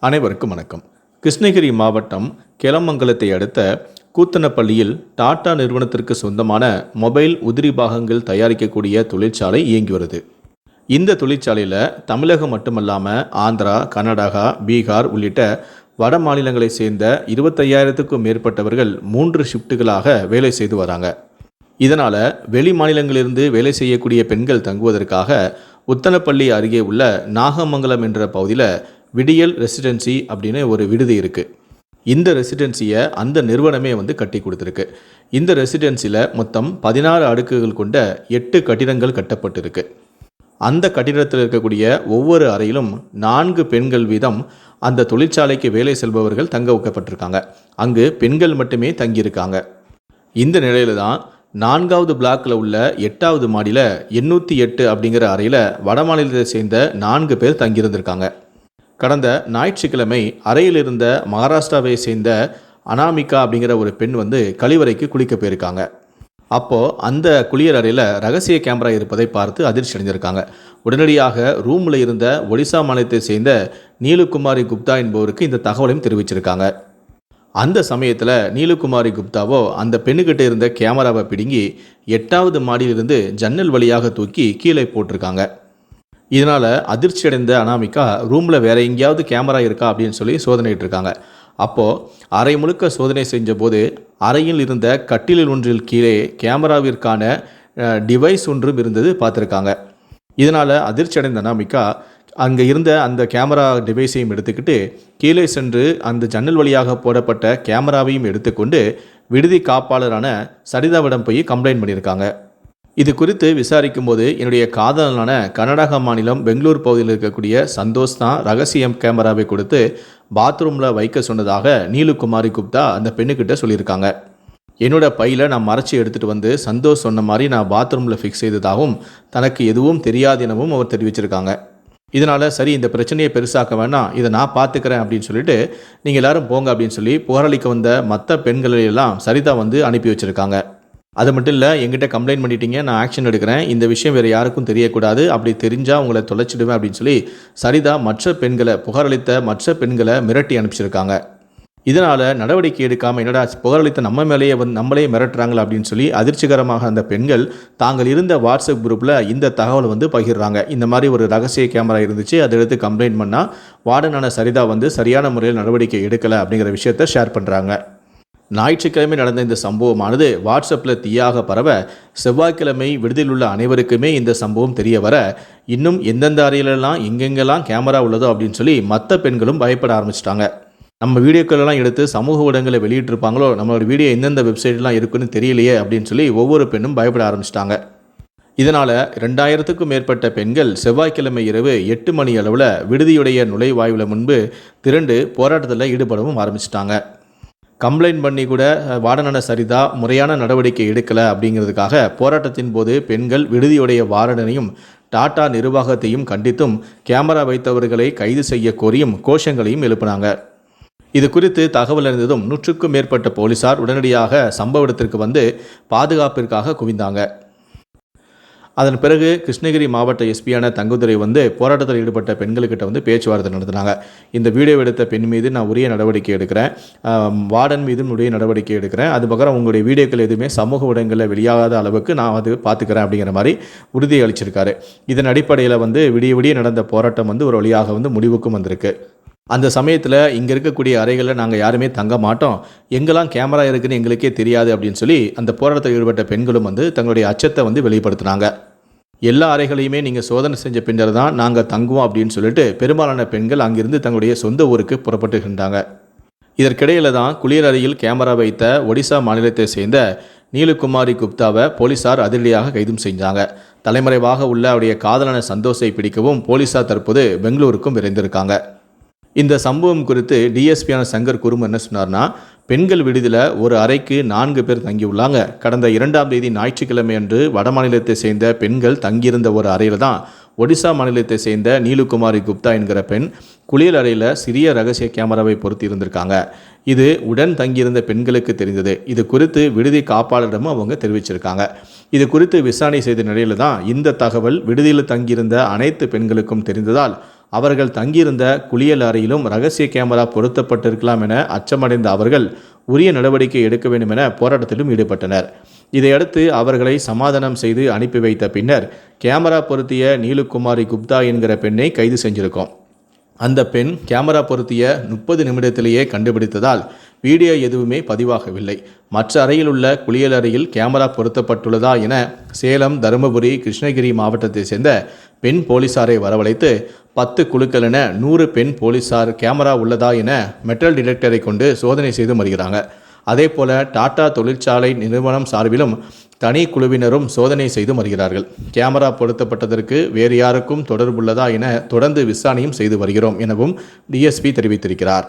அனைவருக்கும் வணக்கம். கிருஷ்ணகிரி மாவட்டம் கெலமங்கலத்தை அடுத்த கூத்தனப்பள்ளியில் டாடா நிறுவனத்திற்கு சொந்தமான மொபைல் உதிரி பாகங்கள் தயாரிக்கக்கூடிய தொழிற்சாலை இயங்கி வருது. இந்த தொழிற்சாலையில் தமிழகம் மட்டுமல்லாமல் ஆந்திரா, கர்நாடகா, பீகார் உள்ளிட்ட வட மாநிலங்களை சேர்ந்த 25,000க்கும் மேற்பட்டவர்கள் 3 ஷிஃப்ட்டுகளாக வேலை செய்து வராங்க. இதனால் வெளி மாநிலங்களிலிருந்து வேலை செய்யக்கூடிய பெண்கள் தங்குவதற்காக உத்தனப்பள்ளி அருகே உள்ள நாகமங்கலம் என்ற பகுதியில் விடியல் ரெசிடென்சி அப்படின்னு ஒரு விடுதி இருக்குது. இந்த ரெசிடென்சியை அந்த நிறுவனமே கட்டி கொடுத்துருக்கு. இந்த ரெசிடென்சியில் மொத்தம் 16 அடுக்குகள் கொண்ட 8 கட்டிடங்கள் கட்டப்பட்டிருக்கு. அந்த கட்டிடத்தில் இருக்கக்கூடிய ஒவ்வொரு அறையிலும் 4 பெண்கள் வீதம் அந்த தொழிற்சாலைக்கு வேலை செல்பவர்கள் தங்க வைக்கப்பட்டிருக்காங்க. அங்கு பெண்கள் மட்டுமே தங்கியிருக்காங்க. இந்த நிலையில தான் 4வது பிளாக்கில் உள்ள 8வது மாடியில் 808 அப்படிங்கிற அறையில் வட மாநிலத்தை சேர்ந்த 4 பேர் தங்கியிருந்திருக்காங்க. கடந்த ஞாயிற்றுக்கிழமை அறையில் இருந்த மகாராஷ்டிராவை சேர்ந்த அனாமிகா அப்படிங்கிற ஒரு பெண் கழிவறைக்கு குளிக்க போயிருக்காங்க. அப்போது அந்த குளியல் அறையில் ரகசிய கேமரா இருப்பதை பார்த்து அதிர்ச்சி அடைஞ்சிருக்காங்க. உடனடியாக ரூமில் இருந்த ஒடிசா மாநிலத்தை சேர்ந்த நீலுகுமாரி குப்தா என்பவருக்கு இந்த தகவலையும் தெரிவிச்சிருக்காங்க. அந்த சமயத்தில் நீலுகுமாரி குப்தாவோ அந்த பெண்ணுக்கிட்ட இருந்த கேமராவை பிடுங்கி 8வது மாடியிலிருந்து ஜன்னல் வழியாக தூக்கி கீழே போட்டிருக்காங்க. இதனால் அதிர்ச்சி அடைந்த அனாமிகா ரூமில் வேறு எங்கேயாவது கேமரா இருக்கா அப்படின்னு சொல்லி சோதனையிட்டு இருக்காங்க. அப்போது அறை முழுக்க சோதனை செஞ்ச போது அறையில் இருந்த கட்டிலில் ஒன்றில் கீழே கேமராவிற்கான டிவைஸ் ஒன்றும் இருந்தது பார்த்துருக்காங்க. இதனால் அதிர்ச்சி அடைந்த அனாமிகா அங்கே இருந்த அந்த கேமரா டிவைஸையும் எடுத்துக்கிட்டு கீழே சென்று அந்த ஜன்னல் வழியாக போடப்பட்ட கேமராவையும் எடுத்துக்கொண்டு விடுதி காப்பாளரான சரிதாவிடம் போய் கம்ப்ளைண்ட் பண்ணியிருக்காங்க. இது குறித்து விசாரிக்கும் போது என்னுடைய காதலனான கர்நாடகா மாநிலம் பெங்களூர் பகுதியில் இருக்கக்கூடிய சந்தோஷ் தான் ரகசியம் கேமராவை கொடுத்து பாத்ரூமில் வைக்க சொன்னதாக நீலுகுமாரி குப்தா அந்த பெண்ணுக்கிட்ட சொல்லியிருக்காங்க. என்னோட பையில் நான் மறைச்சி எடுத்துகிட்டு சந்தோஷ் சொன்ன மாதிரி நான் பாத்ரூமில் ஃபிக்ஸ் செய்ததாகவும் தனக்கு எதுவும் தெரியாது எனவும் அவர் தெரிவிச்சிருக்காங்க. இதனால் சரி, இந்த பிரச்சனையை பெருசாக்க வேணாம், இதை நான் பார்த்துக்கிறேன் அப்படின்னு சொல்லிட்டு நீங்கள் எல்லாரும் போங்க அப்படின்னு சொல்லி புகாரளிக்க வந்த மற்ற பெண்களையெல்லாம் சரிதா அனுப்பி வச்சுருக்காங்க. அது மட்டும் இல்லை, எங்கிட்ட கம்ப்ளைண்ட் பண்ணிட்டீங்க, நான் ஆக்ஷன் எடுக்கிறேன், இந்த விஷயம் வேறு யாருக்கும் தெரியக்கூடாது, அப்படி தெரிஞ்சால் உங்களை தொலைச்சிடுவேன் அப்படின்னு சொல்லி சரிதா மற்ற பெண்களை புகாரளித்த மற்ற பெண்களை மிரட்டி அனுப்பிச்சிருக்காங்க. இதனால் நடவடிக்கை எடுக்காமல் என்னடா புகாரளித்த நம்ம மேலேயே நம்மளே மிரட்டுறாங்களா அப்படின்னு சொல்லி அதிர்ச்சிகரமாக அந்த பெண்கள் தாங்கள் இருந்த வாட்ஸ்அப் குரூப்பில் இந்த தகவலை பகிர்றாங்க. இந்த மாதிரி ஒரு ரகசிய கேமரா இருந்துச்சு, அதை எடுத்து கம்ப்ளைண்ட் பண்ணால் வார்டனான சரிதா சரியான முறையில் நடவடிக்கை எடுக்கலை அப்படிங்கிற விஷயத்தை ஷேர் பண்ணுறாங்க. ஞாயிற்றுக்கிழமை நடந்த இந்த சம்பவமானது வாட்ஸ்அப்பில் தீயாக பரவ செவ்வாய்க்கிழமை விடுதியில் உள்ள அனைவருக்குமே இந்த சம்பவம் தெரிய வர இன்னும் எந்தெந்த அறையிலெல்லாம் எங்கெங்கெல்லாம் கேமரா உள்ளதோ அப்படின்னு சொல்லி மற்ற பெண்களும் பயப்பட ஆரம்பிச்சிட்டாங்க. நம்ம வீடியோக்களெல்லாம் எடுத்து சமூக ஊடகங்களை வெளியிட்டிருப்பாங்களோ, நம்மளோட வீடியோ எந்தெந்த வெப்சைட்லாம் இருக்குன்னு தெரியலையே அப்படின்னு சொல்லி ஒவ்வொரு பெண்ணும் பயப்பட ஆரம்பிச்சிட்டாங்க. இதனால் 2000க்கும் மேற்பட்ட பெண்கள் செவ்வாய்க்கிழமை இரவு 8 மணி அளவில் விடுதியுடைய நுழைவாயுவில் முன்பு திரண்டு போராட்டத்தில் ஈடுபடவும் ஆரம்பிச்சிட்டாங்க. கம்ப்ளைண்ட் பண்ணி கூட வார்டனான சரிதா முறையான நடவடிக்கை எடுக்கலை அப்படிங்கிறதுக்காக போராட்டத்தின் போது பெண்கள் விடுதியுடைய வார்டனையும் டாடா நிர்வாகத்தையும் கண்டித்தும் கேமரா வைத்தவர்களை கைது செய்ய கோரியும் கோஷங்களையும் எழுப்பினாங்க. இது குறித்து தகவல் அறிந்ததும் 100க்கும் மேற்பட்ட போலீசார் உடனடியாக சம்பவ இடத்திற்கு பாதுகாப்பிற்காக குவிந்தாங்க. அதன் பிறகு கிருஷ்ணகிரி மாவட்ட எஸ்பியான தங்குதுரை போராட்டத்தில் ஈடுபட்ட பெண்களுக்கிட்ட பேச்சுவார்த்தை நடத்தினாங்க. இந்த வீடியோ எடுத்த பெண் மீது நான் உரிய நடவடிக்கை எடுக்கிறேன், வார்டன் மீதும் உரிய நடவடிக்கை எடுக்கிறேன், அது பக்கம் உங்களுடைய வீடியோக்கள் எதுவுமே சமூக ஊடகங்களில் வெளியாகாத அளவுக்கு நான் பார்த்துக்கிறேன் அப்படிங்கிற மாதிரி உறுதி அளிச்சிருக்காரு. இதன் அடிப்படையில் விடிய விடிய நடந்த போராட்டம் ஒரு வழியாக முடிவுக்கும் வந்திருக்கு. அந்த சமயத்தில் இங்கே இருக்கக்கூடிய அறைகளில் நாங்கள் யாருமே தங்க மாட்டோம், எங்கெல்லாம் கேமரா இருக்குதுன்னு எங்களுக்கே தெரியாது அப்படின்னு சொல்லி அந்த போராட்டத்தில் ஈடுபட்ட பெண்களும் தங்களுடைய அச்சத்தை வெளிப்படுத்தினாங்க. எல்லா அறைகளையுமே நீங்கள் சோதனை செஞ்ச பின்னர் தான் நாங்கள் தங்குவோம் அப்படின்னு சொல்லிட்டு பெரும்பாலான பெண்கள் அங்கிருந்து தங்களுடைய சொந்த ஊருக்கு புறப்பட்டுகின்றாங்க. இதற்கிடையில் தான் குளியல் அறையில் கேமரா வைத்த ஒடிசா மாநிலத்தை சேர்ந்த நீலுகுமாரி குப்தாவை போலீசார் அதிரடியாக கைதும் செஞ்சாங்க. தலைமறைவாக உள்ள அவருடைய காதலான சந்தோஷை பிடிக்கவும் போலீசார் தற்போது பெங்களூருக்கும் விரைந்திருக்காங்க. இந்த சம்பவம் குறித்து டிஎஸ்பியான சங்கர் குரும் என்ன சொன்னார்னா, பெண்கள் விடுதியில் ஒரு அறைக்கு 4 பேர் தங்கியுள்ளாங்க. கடந்த 2ஆம் தேதி ஞாயிற்றுக்கிழமை அன்று வட மாநிலத்தை சேர்ந்த பெண்கள் தங்கியிருந்த ஒரு அறையில் தான் ஒடிசா மாநிலத்தை சேர்ந்த நீலுகுமாரி குப்தா என்கிற பெண் குளியல் அறையில் சிறிய ரகசிய கேமராவை பொருத்தி இருந்திருக்காங்க. இது உடன் தங்கியிருந்த பெண்களுக்கு தெரிந்தது. இது குறித்து விடுதி காப்பாளரிடமும் அவங்க தெரிவிச்சிருக்காங்க. இது குறித்து விசாரணை செய்த நிலையில் தான் இந்த தகவல் விடுதியில் தங்கியிருந்த அனைத்து பெண்களுக்கும் தெரிந்ததால் அவர்கள் தங்கியிருந்த குளியல் அறையிலும் ரகசிய கேமரா பொருத்தப்பட்டிருக்கலாம் என அச்சமடைந்த அவர்கள் உரிய நடவடிக்கை எடுக்க வேண்டும் என போராட்டத்திலும் ஈடுபட்டனர். இதையடுத்து அவர்களை சமாதானம் செய்து அனுப்பி வைத்த பின்னர் கேமரா பொருத்திய நீலுகுமாரி குப்தா என்கிற பெண்ணை கைது செஞ்சிருக்கோம். அந்த பெண் கேமரா பொருத்திய 30 நிமிடத்திலேயே கண்டுபிடித்ததால் வீடியோ எதுவுமே பதிவாகவில்லை. மற்ற அறையில் உள்ள குளியல் அறையில் கேமரா பொருத்தப்பட்டுள்ளதா என சேலம், தருமபுரி, கிருஷ்ணகிரி மாவட்டத்தை சேர்ந்த பெண் போலீசாரை வரவழைத்து 10 குழுக்கள் என 100 பெண் போலீசார் கேமரா உள்ளதா என மெட்டல் டிடெக்டரை கொண்டு சோதனை செய்து வருகிறாங்க. அதேபோல டாடா தொழிற்சாலை நிறுவனம் சார்பிலும் தனி குழுவினரும் சோதனை செய்து வருகிறார்கள். கேமரா பொருத்தப்பட்டதற்கு வேறு யாருக்கும் தொடர்புள்ளதா என தொடர்ந்து விசாரணையும் செய்து வருகிறோம் எனவும் டிஎஸ்பி தெரிவித்திருக்கிறார்.